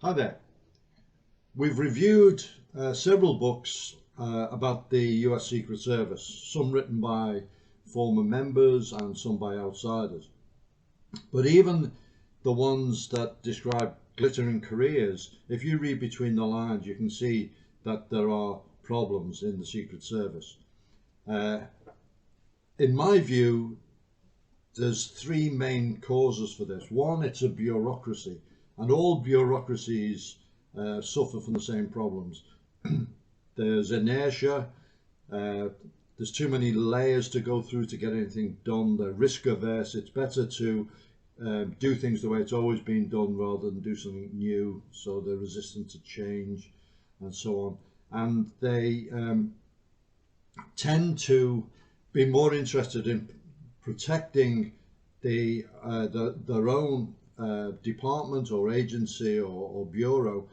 Hi there. We've reviewed several books about the US Secret Service, some written by former members and some by outsiders. But even the ones that describe glittering careers, if you read between the lines, you can see that there are problems in the Secret Service. In my view, there's three main causes for this. One, it's a bureaucracy, and all bureaucracies suffer from the same problems. There's inertia, there's too many layers to go through to get anything done, they're risk averse. It's better to do things the way it's always been done rather than do something new, so they're resistant to change and so on. And they tend to be more interested in protecting their own department or agency or bureau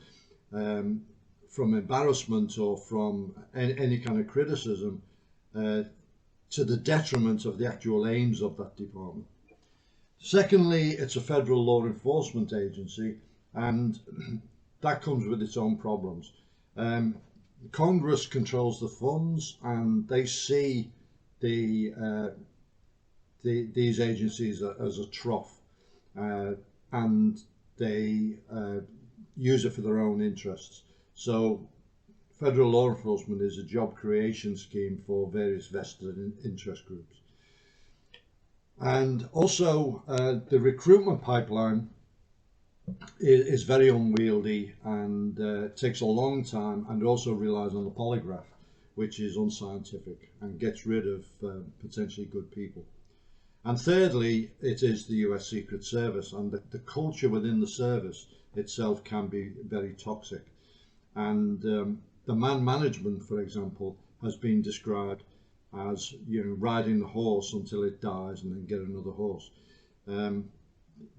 from embarrassment or from any kind of criticism to the detriment of the actual aims of that department. Secondly, it's a federal law enforcement agency, and that comes with its own problems. Congress controls the funds, and they see these agencies as a trough, and they use it for their own interests. So federal law enforcement is a job creation scheme for various vested interest groups. And also the recruitment pipeline is very unwieldy and takes a long time, and also relies on the polygraph, which is unscientific and gets rid of potentially good people. And thirdly, it is the US Secret Service, and the culture within the service itself can be very toxic. And the man management, for example, has been described as, riding the horse until it dies and then get another horse.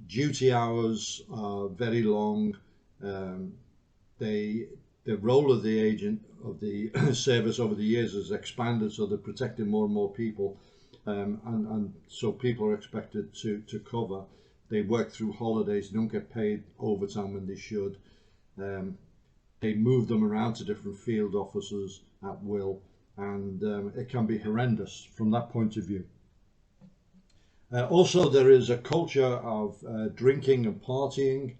Duty hours are very long. The role of the agent of the service over the years has expanded, so they're protecting more and more people, and so people are expected to cover. They work through holidays, they don't get paid overtime when they should. They move them around to different field offices at will, and it can be horrendous from that point of view. Also, there is a culture of drinking and partying,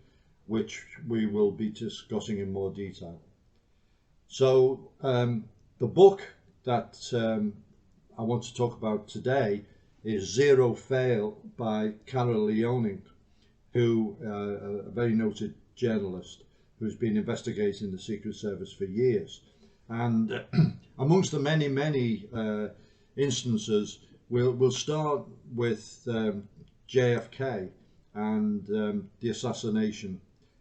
which we will be discussing in more detail. So the book that I want to talk about today is Zero Fail by Carol Leonnig, who a very noted journalist who's been investigating the Secret Service for years. And amongst the many instances, we'll start with JFK and the assassination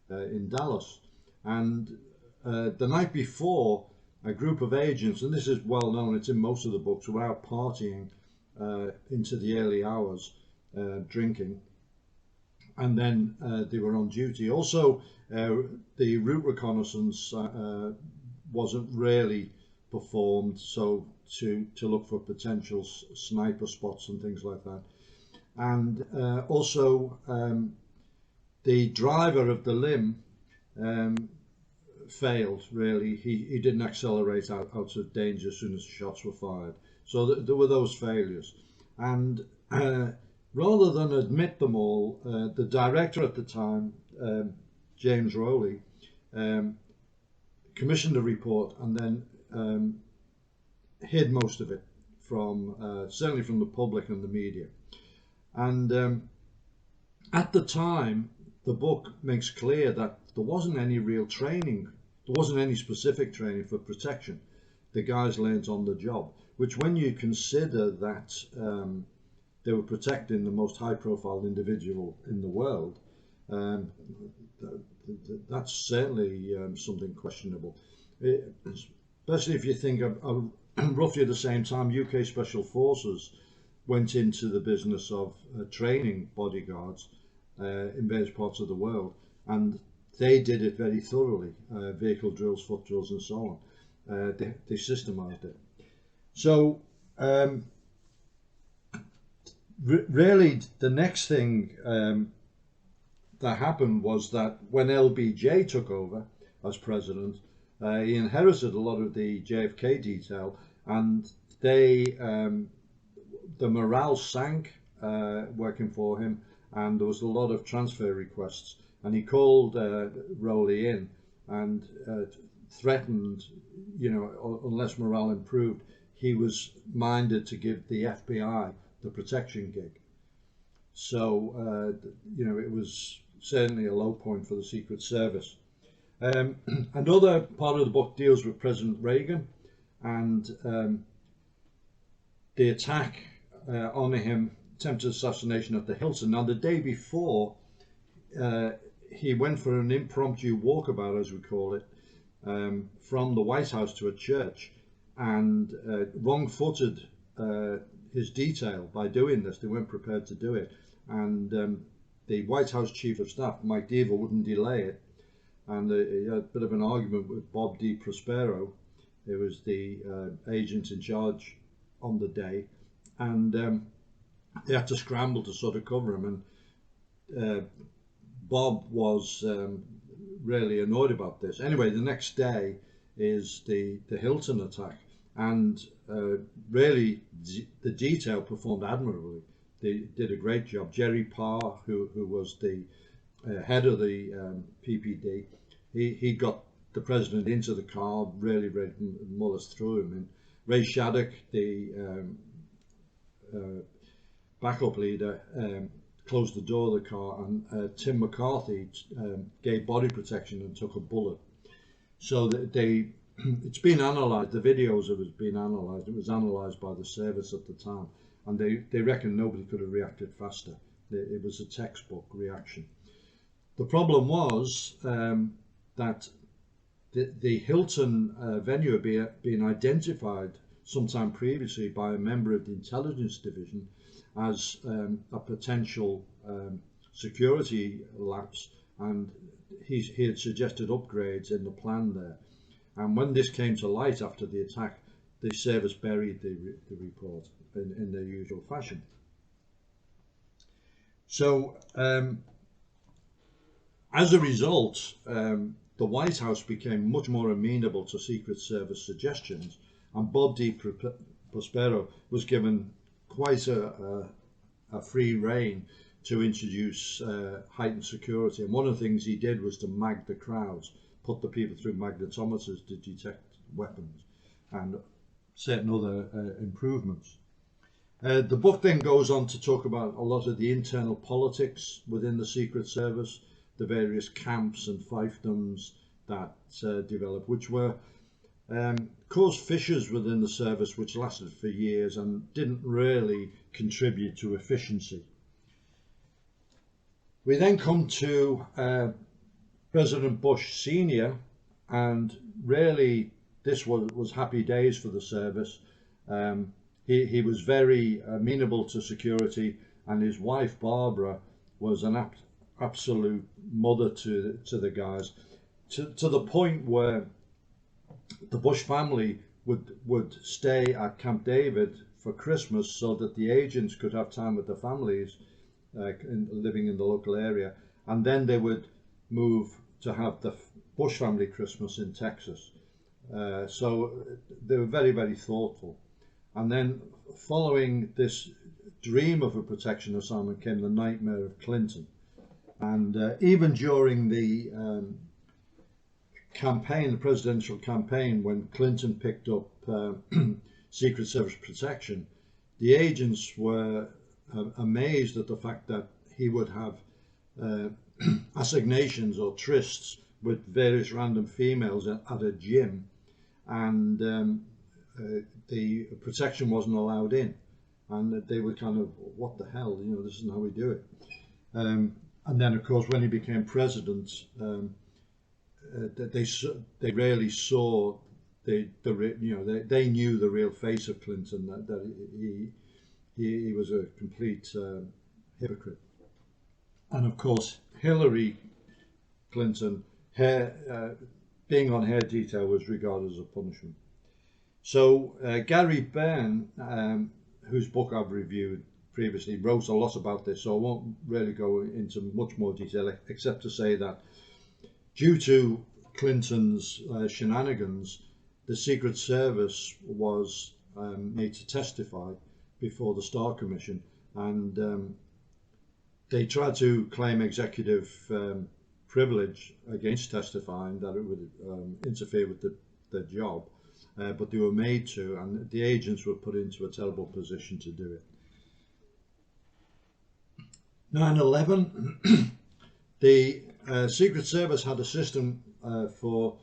in Dallas. And the night before, a group of agents, and this is well known, it's in most of the books, were out partying into the early hours, drinking, and then they were on duty. Also, the route reconnaissance wasn't really performed, so to look for potential sniper spots and things like that. And also the driver of the limb failed, really. He didn't accelerate out of danger as soon as the shots were fired. So there were those failures. And rather than admit them all, the director at the time, James Rowley, commissioned a report and then hid most of it from, certainly from the public and the media. And at the time, the book makes clear that there wasn't any real training. There wasn't any specific training for protection. The guys learned on the job, which, when you consider that they were protecting the most high-profile individual in the world, that's certainly something questionable. Especially if you think of roughly at the same time, UK Special Forces went into the business of training bodyguards in various parts of the world, and they did it very thoroughly, vehicle drills, foot drills and so on. They systemized it. So really the next thing that happened was that when LBJ took over as president, he inherited a lot of the JFK detail, and the morale sank working for him, and there was a lot of transfer requests. And he called Rowley in and threatened, unless morale improved, he was minded to give the FBI the protection gig. So, it was certainly a low point for the Secret Service. Another part of the book deals with President Reagan and the attack on him, attempted assassination at the Hilton. Now, the day before, he went for an impromptu walkabout, as we call it, from the White House to a church, and wrong-footed his detail by doing this. They weren't prepared to do it, and the White House Chief of Staff, Mike Deaver, wouldn't delay it, and he had a bit of an argument with Bob D. Prospero, who was the agent in charge on the day, and they had to scramble to sort of cover him, and Bob was really annoyed about this. Anyway, the next day is the Hilton attack, and really the detail performed admirably. They did a great job. Jerry Parr, who was the head of the PPD, he got the president into the car, really mullers through him. And Ray Shattuck, the backup leader, closed the door of the car, and Tim McCarthy gave body protection and took a bullet. So it's been analysed, the videos of it been analysed. It was analysed by the service at the time, and they reckon nobody could have reacted faster. It was a textbook reaction. The problem was that the Hilton venue had been identified sometime previously by a member of the intelligence division as a potential security lapse, and he had suggested upgrades in the plan there. And when this came to light after the attack, the service buried the report in their usual fashion. So as a result, the White House became much more amenable to Secret Service suggestions, and Bob D. Prospero was given quite a free rein to introduce heightened security. And one of the things he did was to mag the crowds, put the people through magnetometers to detect weapons, and certain other improvements. The book then goes on to talk about a lot of the internal politics within the Secret Service, the various camps and fiefdoms that developed, which were caused fissures within the service which lasted for years and didn't really contribute to efficiency. We then come to President Bush Sr., and really this was happy days for the service. He was very amenable to security, and his wife Barbara was an absolute mother to the guys, to the point where the Bush family would stay at Camp David for Christmas so that the agents could have time with their families living in the local area, and then they would move to have the Bush family Christmas in Texas. So they were very, very thoughtful. And then following this dream of a protection assignment came the nightmare of Clinton. And even during the campaign, the presidential campaign, when Clinton picked up Secret Service protection, the agents were amazed at the fact that he would have assignations or trysts with various random females at a gym, and the protection wasn't allowed in, and they were kind of, what the hell, this isn't how we do it. And then of course when he became president, they really saw they knew the real face of Clinton, that he was a complete hypocrite. And of course Hillary Clinton, being on hair detail was regarded as a punishment. So Gary Byrne, whose book I've reviewed, previously, wrote a lot about this, so I won't really go into much more detail, except to say that due to Clinton's shenanigans, the Secret Service was made to testify before the Starr Commission, and they tried to claim executive privilege against testifying, that it would interfere with their job, but they were made to, and the agents were put into a terrible position to do it. 9/11, the Secret Service had a system for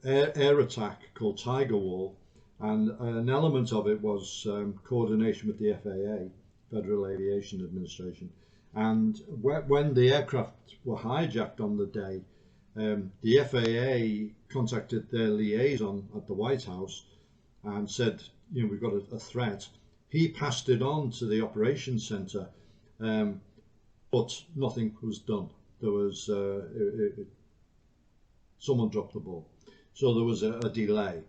air attack called Tiger Wall, and an element of it was coordination with the FAA, Federal Aviation Administration. And when the aircraft were hijacked on the day, the FAA contacted their liaison at the White House and said, you know, we've got a threat. He passed it on to the operations center, but nothing was done. There was someone dropped the ball, so there was a delay.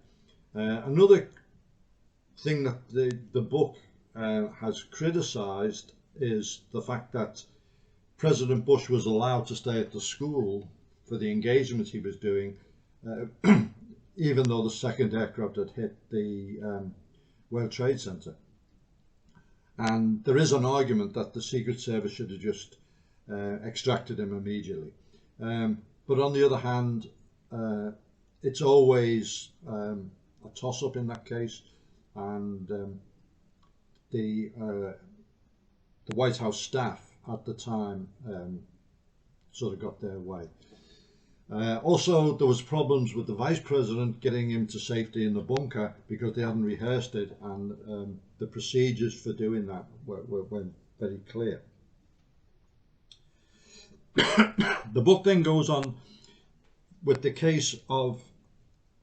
Another thing that the book has criticized is the fact that President Bush was allowed to stay at the school for the engagement he was doing, even though the second aircraft had hit the World Trade Center. And there is an argument that the Secret Service should have just extracted him immediately. But on the other hand, it's always a toss-up in that case, and the White House staff at the time sort of got their way. Also, there was problems with the Vice President getting him to safety in the bunker because they hadn't rehearsed it, and the procedures for doing that weren't very clear. The book then goes on with the case of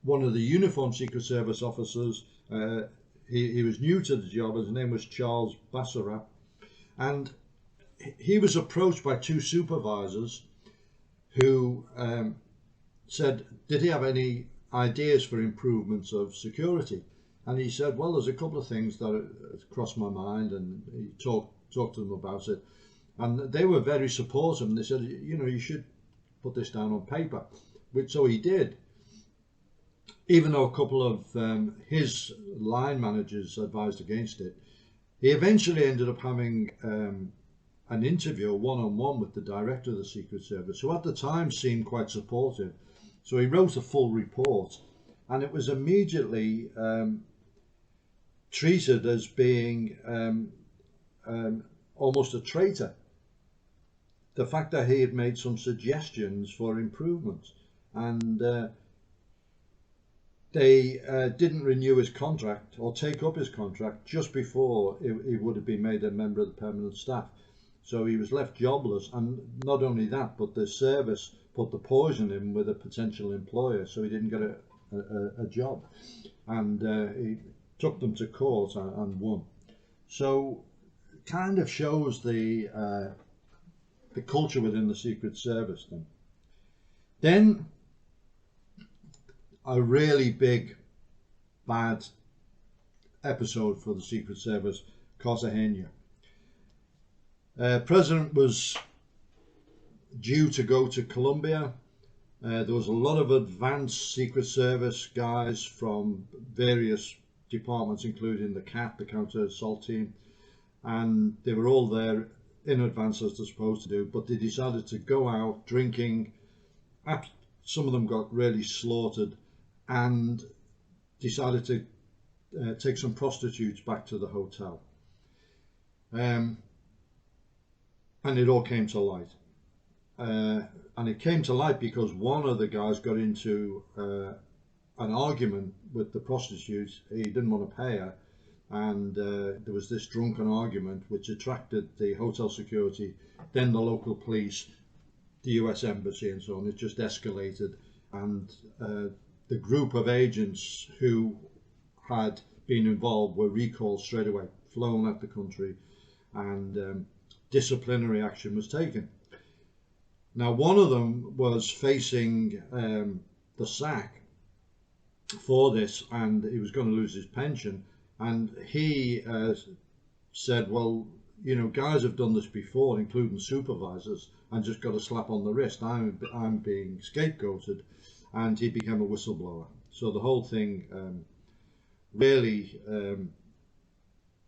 one of the uniformed Secret Service officers. He was new to the job. His name was Charles Basarab, and he was approached by two supervisors who said, did he have any ideas for improvements of security? And he said, well, there's a couple of things that crossed my mind, and he talked to them about it. And they were very supportive, and they said, you know, you should put this down on paper. Which, so he did, even though a couple of his line managers advised against it. He eventually ended up having an interview, one-on-one, with the director of the Secret Service, who at the time seemed quite supportive. So he wrote a full report, and it was immediately treated as being almost a traitor. The fact that he had made some suggestions for improvements, and they didn't renew his contract or take up his contract just before he would have been made a member of the permanent staff. So he was left jobless, and not only that, but the service put the poison in with a potential employer, so he didn't get a job, and he took them to court and won. So it kind of shows the culture within the Secret Service. Then a really big bad episode for the Secret Service, Cartagena. President was due to go to Colombia. There was a lot of advanced Secret Service guys from various departments, including the CAT, the Counter Assault Team, and they were all there in advance as they're supposed to do, but they decided to go out drinking. Some of them got really slaughtered, and decided to take some prostitutes back to the hotel. And it all came to light. And it came to light because one of the guys got into an argument with the prostitute. He didn't want to pay her, and there was this drunken argument which attracted the hotel security, then the local police, the US Embassy, and so on. It just escalated, and the group of agents who had been involved were recalled straight away, flown out the country, and disciplinary action was taken. Now, one of them was facing the sack for this, and he was going to lose his pension, and he said, well, you know, guys have done this before, including supervisors, and just got a slap on the wrist. I'm being scapegoated, and he became a whistleblower. So the whole thing really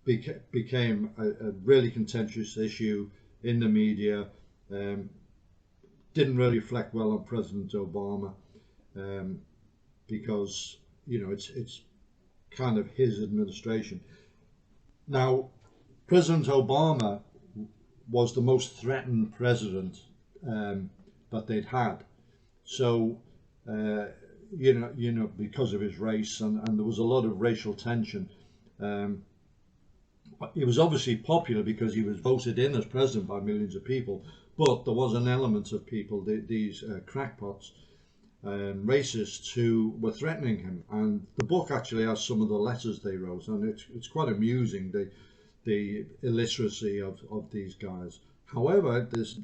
became a really contentious issue in the media. Didn't really reflect well on President Obama, because, you know, it's kind of his administration. Now, President Obama was the most threatened president that they'd had. So, you know, because of his race, and there was a lot of racial tension. He was obviously popular because he was voted in as president by millions of people, but there was an element of people, these crackpots, racists, who were threatening him. And the book actually has some of the letters they wrote, and it's quite amusing, the illiteracy of these guys. However, there's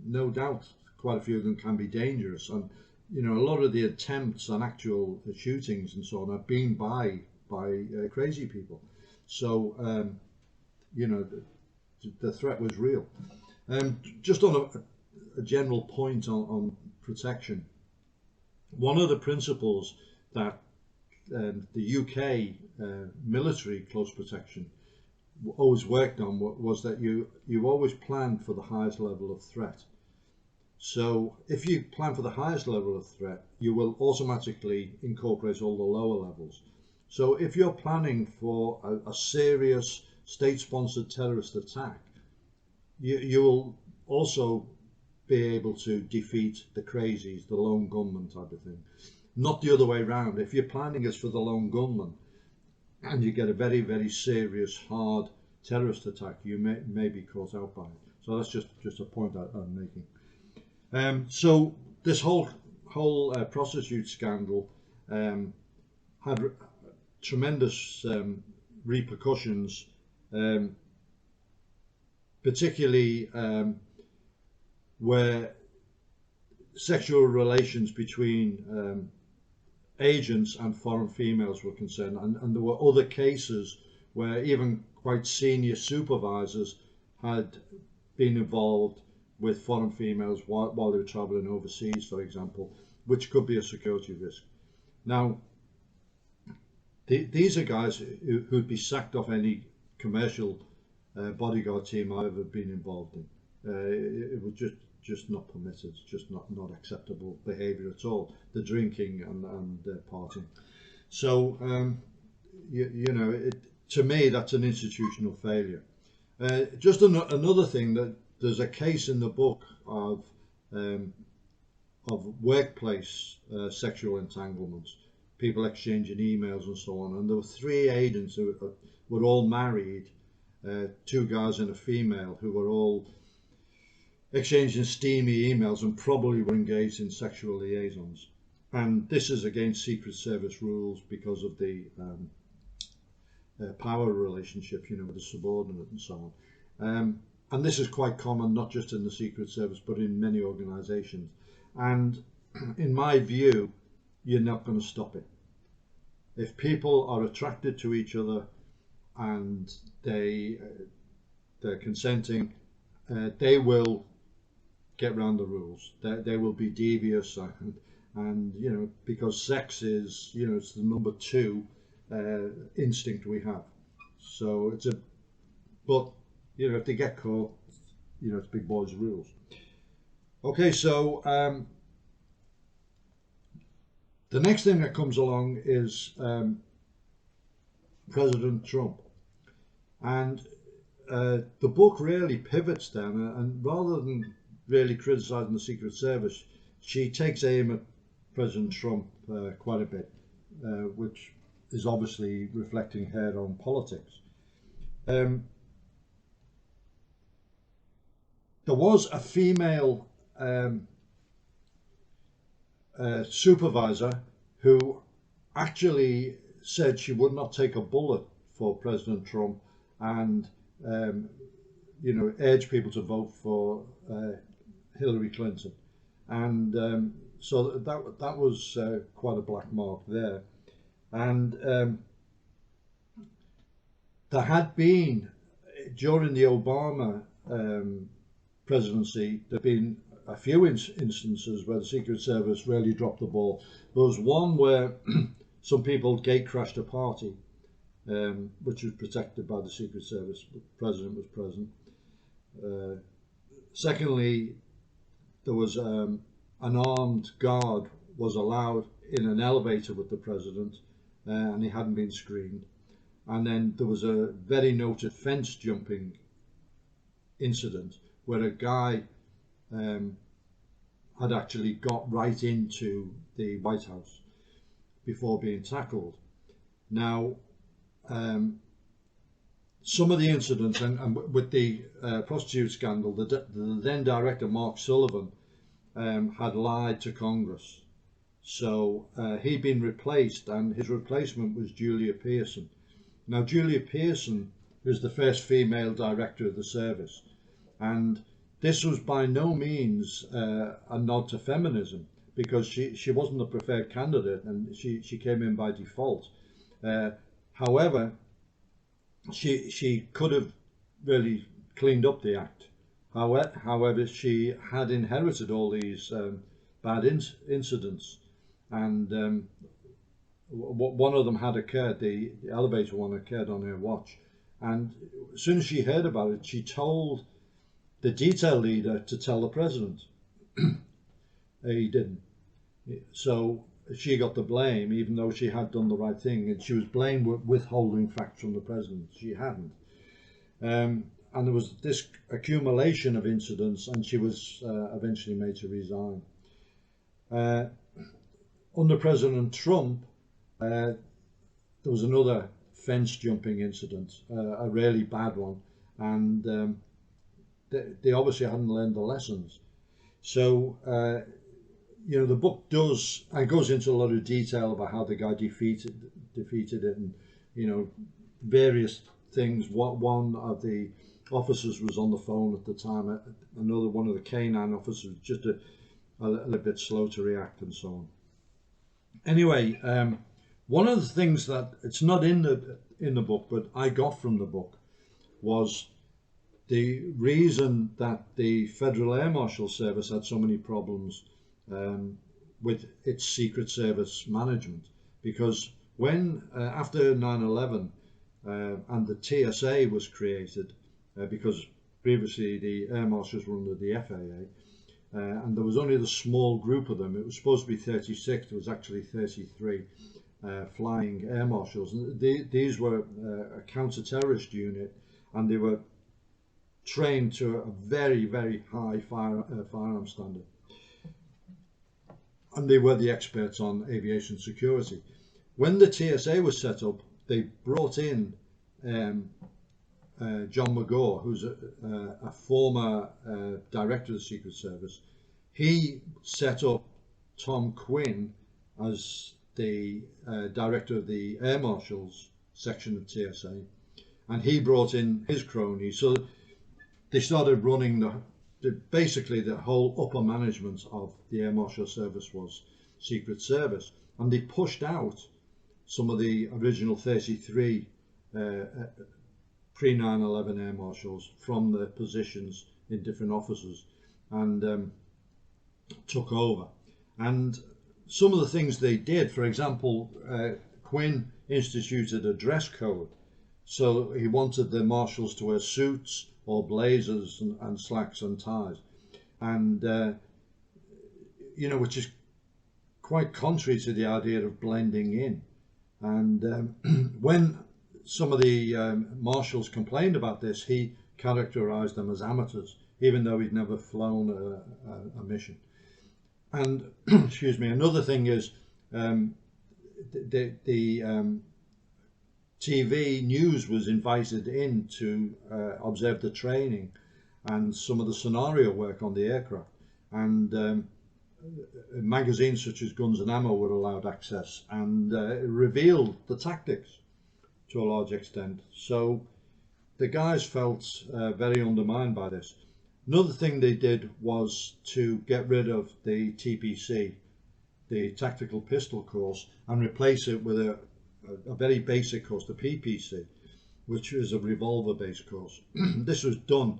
no doubt quite a few of them can be dangerous, and you know, a lot of the attempts and actual shootings and so on have been by crazy people. So you know, the threat was real. Just on a general point on protection, one of the principles that the UK military close protection always worked on was that you always plan for the highest level of threat. So if you plan for the highest level of threat, you will automatically incorporate all the lower levels. So if you're planning for a serious state-sponsored terrorist attack, you will also be able to defeat the crazies, the lone gunman type of thing. Not the other way around. If your planning is for the lone gunman and you get a very, very serious, hard terrorist attack, you may be caught out by it. So that's just a point I'm making. So this whole prostitute scandal had tremendous repercussions, particularly where sexual relations between agents and foreign females were concerned, and there were other cases where even quite senior supervisors had been involved with foreign females while they were travelling overseas, for example, which could be a security risk. Now, these are guys who'd be sacked off any commercial bodyguard team I've ever been involved in. It was just not permitted, just not acceptable behaviour at all. The drinking and partying. So you know, to me, that's an institutional failure. Just another thing, that there's a case in the book of workplace sexual entanglements, people exchanging emails and so on, and there were 3 agents who were all married, 2 guys and a female, who were all exchanging steamy emails and probably were engaged in sexual liaisons. And this is against Secret Service rules because of the power relationship, you know, with the subordinate and so on. And this is quite common, not just in the Secret Service, but in many organisations. And in my view, you're not going to stop it. If people are attracted to each other and they're consenting, they will get around the rules. They will be devious, and you know, because sex is, you know, it's the number 2 instinct we have. So but you know, if they get caught, you know, it's big boys rules. Okay, so the next thing that comes along is President Trump, and the book really pivots then, and rather than really criticising the Secret Service, she takes aim at President Trump quite a bit, which is obviously reflecting her own politics. There was a female supervisor who actually said she would not take a bullet for President Trump, and you know, urged people to vote for Hillary Clinton, and so that was quite a black mark there. And there had been during the Obama presidency, there've been a few instances where the Secret Service really dropped the ball. There was one where some people gate crashed a party, which was protected by the Secret Service. The president was present. Secondly, there was an armed guard was allowed in an elevator with the president, and he hadn't been screened. And then there was a very noted fence jumping incident where a guy had actually got right into the White House before being tackled. Now, some of the incidents, and with the prostitute scandal, the then director Mark Sullivan had lied to Congress. So he'd been replaced, and his replacement was Julia Pearson. Now, Julia Pearson was the first female director of the service, and this was by no means a nod to feminism, because she wasn't the preferred candidate, and she came in by default. However, she could have really cleaned up the act. However, she had inherited all these bad incidents, and one of them had occurred, the elevator one occurred on her watch. And as soon as she heard about it, she told the detail leader to tell the president. He didn't. So she got the blame, even though she had done the right thing, and she was blamed with withholding facts from the president. She hadn't. And there was this accumulation of incidents, and she was eventually made to resign. Under President Trump, there was another fence jumping incident, a really bad one, and they obviously hadn't learned the lessons. So, you know, the book does, and goes into a lot of detail about how the guy defeated it, and, you know, various things. One of the officers was on the phone at the time. Another one of the canine officers was just a little bit slow to react, and so on. Anyway, one of the things that it's not in the book, but I got from the book, was the reason that the Federal Air Marshal Service had so many problems with its Secret Service management, because when after 9/11 and the TSA was created, because previously the air marshals were under the FAA, and there was only the small group of them. It was supposed to be 36, there was actually 33 flying air marshals. And these were a counter-terrorist unit, and they were trained to a very, very high firearm standard. And they were the experts on aviation security. When the TSA was set up, they brought in John McGaugh, who's a former director of the Secret Service. He set up Tom Quinn as the director of the Air Marshals section of TSA, and he brought in his cronies. So they started running basically the whole upper management of the Air Marshal Service was Secret Service, and they pushed out some of the original 33 pre-9/11 air marshals from their positions in different offices, and took over. And some of the things they did, for example, Quinn instituted a dress code. So he wanted the marshals to wear suits or blazers and slacks and ties, and you know, which is quite contrary to the idea of blending in. And when some of the marshals complained about this, he characterized them as amateurs, even though he'd never flown a mission. And excuse me, another thing is the TV news was invited in to observe the training and some of the scenario work on the aircraft, and magazines such as Guns and Ammo were allowed access, and it revealed the tactics to a large extent. So the guys felt very undermined by this. Another thing they did was to get rid of the TPC, the Tactical Pistol course, and replace it with a very basic course, the PPC. which is a revolver-based course. This was done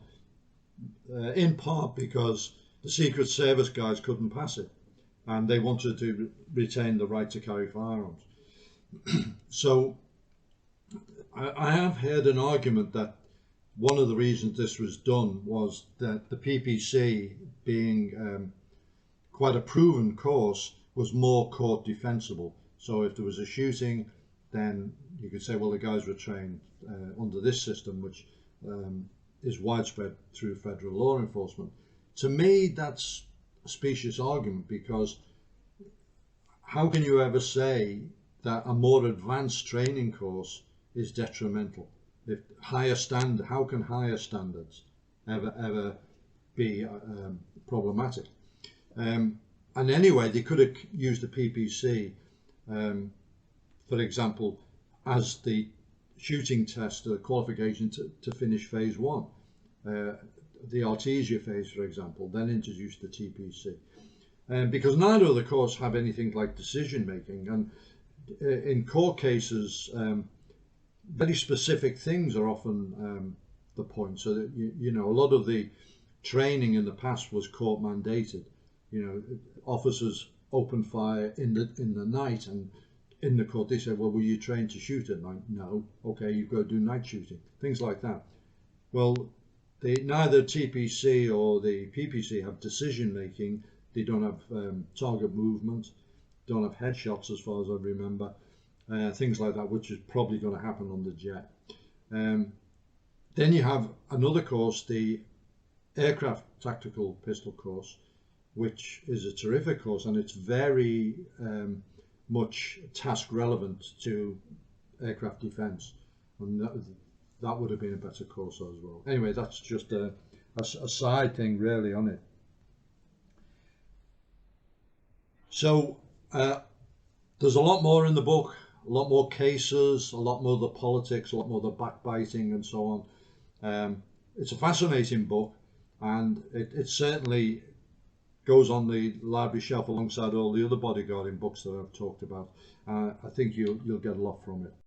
in part because the Secret Service guys couldn't pass it, and they wanted to retain the right to carry firearms. So I have heard an argument that one of the reasons this was done was that the PPC, being quite a proven course, was more court defensible. So if there was a shooting, then you could say, well, the guys were trained under this system, which is widespread through federal law enforcement. To me, that's a specious argument, because how can you ever say that a more advanced training course is detrimental? If how can higher standards ever be problematic? And anyway, they could have used the PPC, for example, as the shooting test, the qualification to finish phase 1, the Artesia phase, for example, then introduce the TPC. Because neither of the course have anything like decision making, and in court cases, very specific things are often the point. So that you know, a lot of the training in the past was court mandated. You know, officers open fire in the night, and in the court they say, well, were you trained to shoot at night? No. Okay, you've got to do night shooting, things like that. Well, neither TPC or the PPC have decision making. They don't have target movement, don't have headshots as far as I remember, things like that, which is probably going to happen on the jet. Then you have another course, the aircraft tactical pistol course, which is a terrific course, and it's very much task relevant to aircraft defense, and that would have been a better course as well. Anyway, that's just a side thing really on it. So there's a lot more in the book, a lot more cases, a lot more of the politics, a lot more of the backbiting and so on. It's a fascinating book, and it certainly goes on the library shelf alongside all the other bodyguarding books that I've talked about. I think you'll get a lot from it.